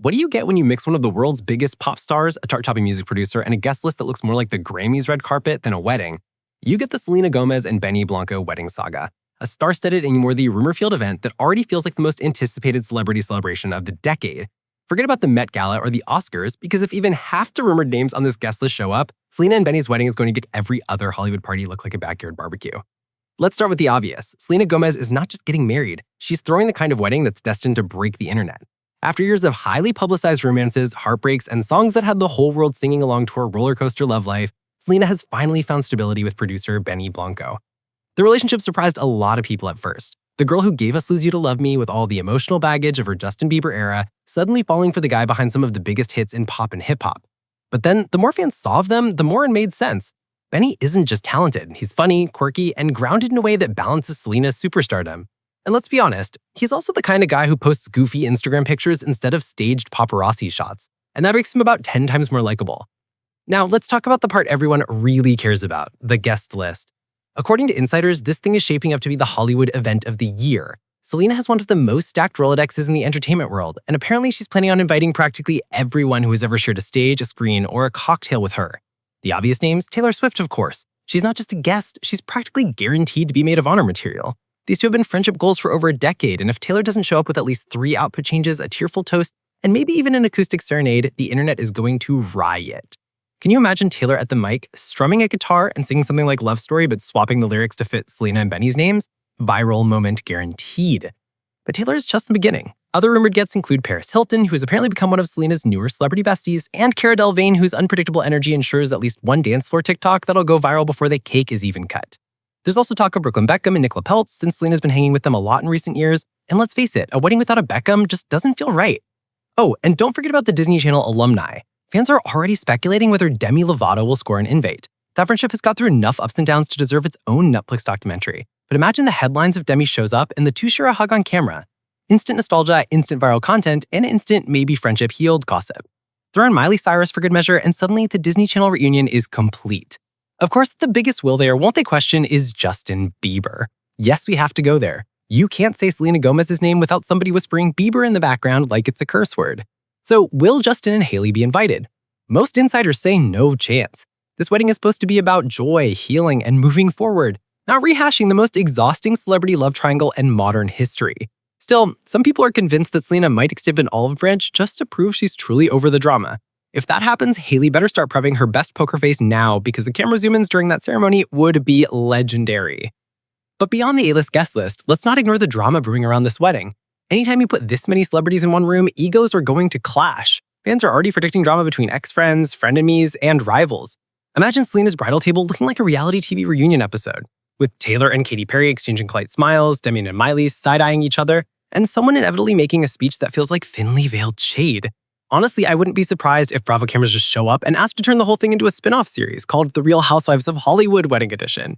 What do you get when you mix one of the world's biggest pop stars, a chart-topping music producer, and a guest list that looks more like the Grammys red carpet than a wedding? You get the Selena Gomez and Benny Blanco wedding saga, a star-studded and worthy rumor-filled event that already feels like the most anticipated celebrity celebration of the decade. Forget about the Met Gala or the Oscars, because if even half the rumored names on this guest list show up, Selena and Benny's wedding is going to get every other Hollywood party look like a backyard barbecue. Let's start with the obvious. Selena Gomez is not just getting married, she's throwing the kind of wedding that's destined to break the internet. After years of highly publicized romances, heartbreaks, and songs that had the whole world singing along to her roller coaster love life, Selena has finally found stability with producer Benny Blanco. The relationship surprised a lot of people at first. The girl who gave us Lose You to Love Me with all the emotional baggage of her Justin Bieber era, suddenly falling for the guy behind some of the biggest hits in pop and hip-hop. But then, the more fans saw of them, the more it made sense. Benny isn't just talented, he's funny, quirky, and grounded in a way that balances Selena's superstardom. And let's be honest, he's also the kind of guy who posts goofy Instagram pictures instead of staged paparazzi shots, and that makes him about 10 times more likable. Now, let's talk about the part everyone really cares about, the guest list. According to insiders, this thing is shaping up to be the Hollywood event of the year. Selena has one of the most stacked Rolodexes in the entertainment world, and apparently she's planning on inviting practically everyone who has ever shared a stage, a screen, or a cocktail with her. The obvious names? Taylor Swift, of course. She's not just a guest, she's practically guaranteed to be maid of honor material. These two have been friendship goals for over a decade, and if Taylor doesn't show up with at least 3 output changes, a tearful toast, and maybe even an acoustic serenade, the internet is going to riot. Can you imagine Taylor at the mic, strumming a guitar and singing something like Love Story but swapping the lyrics to fit Selena and Benny's names? Viral moment guaranteed. But Taylor is just the beginning. Other rumored guests include Paris Hilton, who has apparently become one of Selena's newer celebrity besties, and Cara Delevingne, whose unpredictable energy ensures at least one dance floor TikTok that'll go viral before the cake is even cut. There's also talk of Brooklyn Beckham and Nicole Peltz, since Selena's been hanging with them a lot in recent years, and let's face it, a wedding without a Beckham just doesn't feel right. Oh, and don't forget about the Disney Channel alumni. Fans are already speculating whether Demi Lovato will score an invite. That friendship has got through enough ups and downs to deserve its own Netflix documentary. But imagine the headlines if Demi shows up and the two share a hug on camera. Instant nostalgia, instant viral content, and instant maybe friendship healed gossip. Throw in Miley Cyrus for good measure, and suddenly the Disney Channel reunion is complete. Of course, the biggest will there, won't they question, is Justin Bieber. Yes, we have to go there. You can't say Selena Gomez's name without somebody whispering Bieber in the background like it's a curse word. So will Justin and Hailey be invited? Most insiders say no chance. This wedding is supposed to be about joy, healing, and moving forward, not rehashing the most exhausting celebrity love triangle in modern history. Still, some people are convinced that Selena might extend an olive branch just to prove she's truly over the drama. If that happens, Hailey better start prepping her best poker face now, because the camera zoom-ins during that ceremony would be legendary. But beyond the A-list guest list, let's not ignore the drama brewing around this wedding. Anytime you put this many celebrities in one room, egos are going to clash. Fans are already predicting drama between ex-friends, frenemies, and rivals. Imagine Selena's bridal table looking like a reality TV reunion episode, with Taylor and Katy Perry exchanging polite smiles, Demi and Miley side-eyeing each other, and someone inevitably making a speech that feels like thinly veiled shade. Honestly, I wouldn't be surprised if Bravo cameras just show up and ask to turn the whole thing into a spin-off series called The Real Housewives of Hollywood Wedding Edition.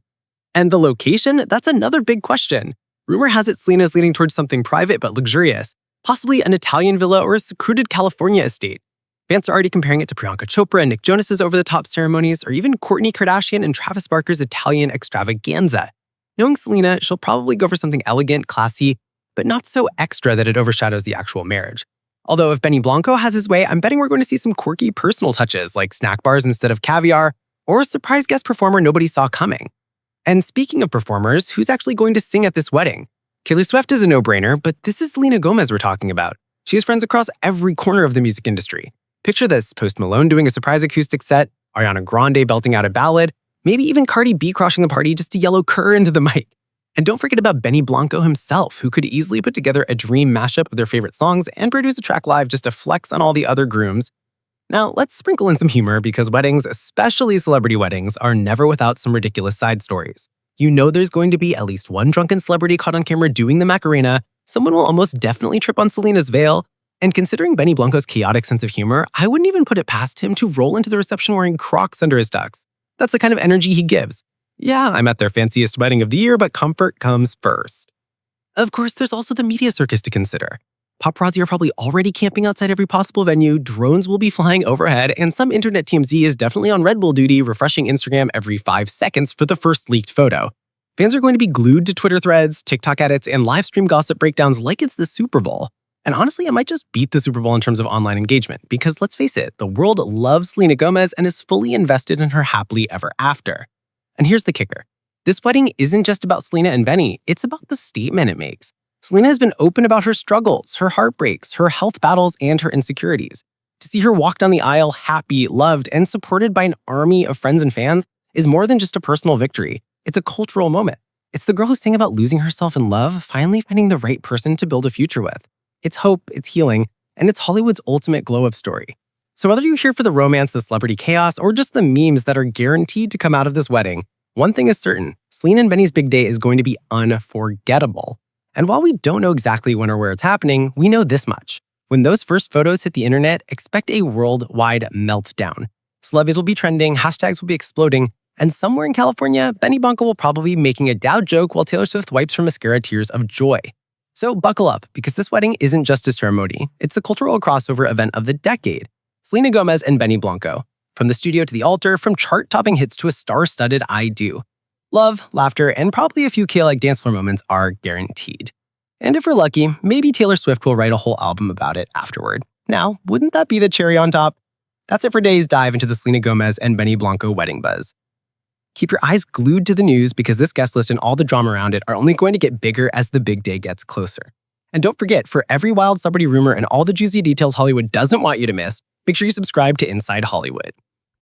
And the location? That's another big question. Rumor has it Selena is leaning towards something private but luxurious, possibly an Italian villa or a secluded California estate. Fans are already comparing it to Priyanka Chopra and Nick Jonas's over-the-top ceremonies, or even Kourtney Kardashian and Travis Barker's Italian extravaganza. Knowing Selena, she'll probably go for something elegant, classy, but not so extra that it overshadows the actual marriage. Although if Benny Blanco has his way, I'm betting we're going to see some quirky personal touches like snack bars instead of caviar, or a surprise guest performer nobody saw coming. And speaking of performers, who's actually going to sing at this wedding? Taylor Swift is a no-brainer, but this is Selena Gomez we're talking about. She has friends across every corner of the music industry. Picture this, Post Malone doing a surprise acoustic set, Ariana Grande belting out a ballad, maybe even Cardi B crushing the party just to yellow Kerr into the mic. And don't forget about Benny Blanco himself, who could easily put together a dream mashup of their favorite songs and produce a track live just to flex on all the other grooms. Now, let's sprinkle in some humor, because weddings, especially celebrity weddings, are never without some ridiculous side stories. You know there's going to be at least one drunken celebrity caught on camera doing the Macarena, someone will almost definitely trip on Selena's veil, and considering Benny Blanco's chaotic sense of humor, I wouldn't even put it past him to roll into the reception wearing Crocs under his tux. That's the kind of energy he gives. Yeah, I'm at their fanciest wedding of the year, but comfort comes first. Of course, there's also the media circus to consider. Paparazzi are probably already camping outside every possible venue, drones will be flying overhead, and some internet TMZ is definitely on Red Bull duty, refreshing Instagram every 5 seconds for the first leaked photo. Fans are going to be glued to Twitter threads, TikTok edits, and live stream gossip breakdowns like it's the Super Bowl. And honestly, it might just beat the Super Bowl in terms of online engagement, because let's face it, the world loves Selena Gomez and is fully invested in her happily ever after. And here's the kicker. This wedding isn't just about Selena and Benny, it's about the statement it makes. Selena has been open about her struggles, her heartbreaks, her health battles, and her insecurities. To see her walk down the aisle happy, loved, and supported by an army of friends and fans is more than just a personal victory. It's a cultural moment. It's the girl who sang about losing herself in love, finally finding the right person to build a future with. It's hope, it's healing, and it's Hollywood's ultimate glow-up story. So whether you're here for the romance, the celebrity chaos, or just the memes that are guaranteed to come out of this wedding, one thing is certain, Selena and Benny's big day is going to be unforgettable. And while we don't know exactly when or where it's happening, we know this much. When those first photos hit the internet, expect a worldwide meltdown. Celebrities will be trending, hashtags will be exploding, and somewhere in California, Benny Blanco will probably be making a dad joke while Taylor Swift wipes her mascara tears of joy. So buckle up, because this wedding isn't just a ceremony, it's the cultural crossover event of the decade. Selena Gomez and Benny Blanco. From the studio to the altar, from chart-topping hits to a star-studded I do. Love, laughter, and probably a few chaotic dance floor moments are guaranteed. And if we're lucky, maybe Taylor Swift will write a whole album about it afterward. Now, wouldn't that be the cherry on top? That's it for today's dive into the Selena Gomez and Benny Blanco wedding buzz. Keep your eyes glued to the news, because this guest list and all the drama around it are only going to get bigger as the big day gets closer. And don't forget, for every wild celebrity rumor and all the juicy details Hollywood doesn't want you to miss, make sure you subscribe to Inside Hollywood.